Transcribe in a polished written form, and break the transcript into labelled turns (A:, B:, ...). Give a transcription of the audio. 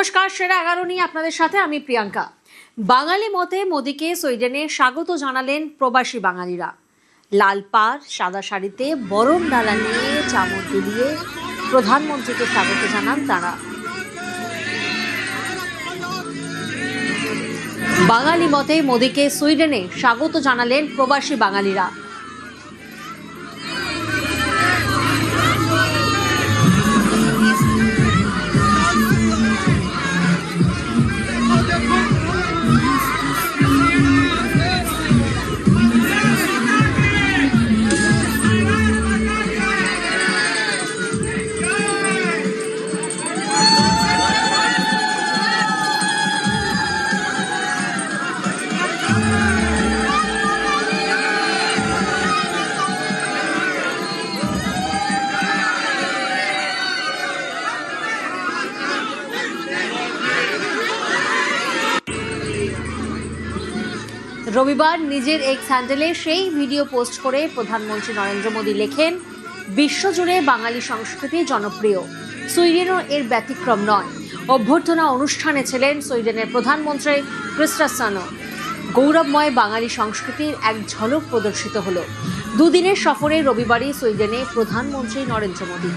A: নমস্কার, সেরা 11 নিয়ে আপনাদের সাথে আমি প্রিয়াঙ্কা। বাঙালি মতে মোদীকে সুইডেনে স্বাগত জানালেন প্রবাসী বাঙালিরা। লাল পাড় সাদা শাড়িতে বরণ ডালা নিয়ে চামর দুলিয়ে প্রধানমন্ত্রীকে স্বাগত জানান তারা। বাঙালি মতে মোদীকে সুইডেনে স্বাগত জানালেন প্রবাসী বাঙালিরা। রবিবার নিজের এক্স হ্যান্ডেলে সেই ভিডিও পোস্ট করে প্রধানমন্ত্রী নরেন্দ্র মোদী লেখেন, বিশ্বজুড়ে বাঙালি সংস্কৃতি জনপ্রিয়, সুইডেনও এর ব্যতিক্রম নয়। অভ্যর্থনা অনুষ্ঠানে ছিলেন সুইডেনের প্রধানমন্ত্রী ক্রিস্টাসনও। গৌরবময় বাঙালি সংস্কৃতির এক ঝলক প্রদর্শিত হলো। দুদিনের সফরে রবিবারই সুইডেনে প্রধানমন্ত্রী নরেন্দ্র মোদী।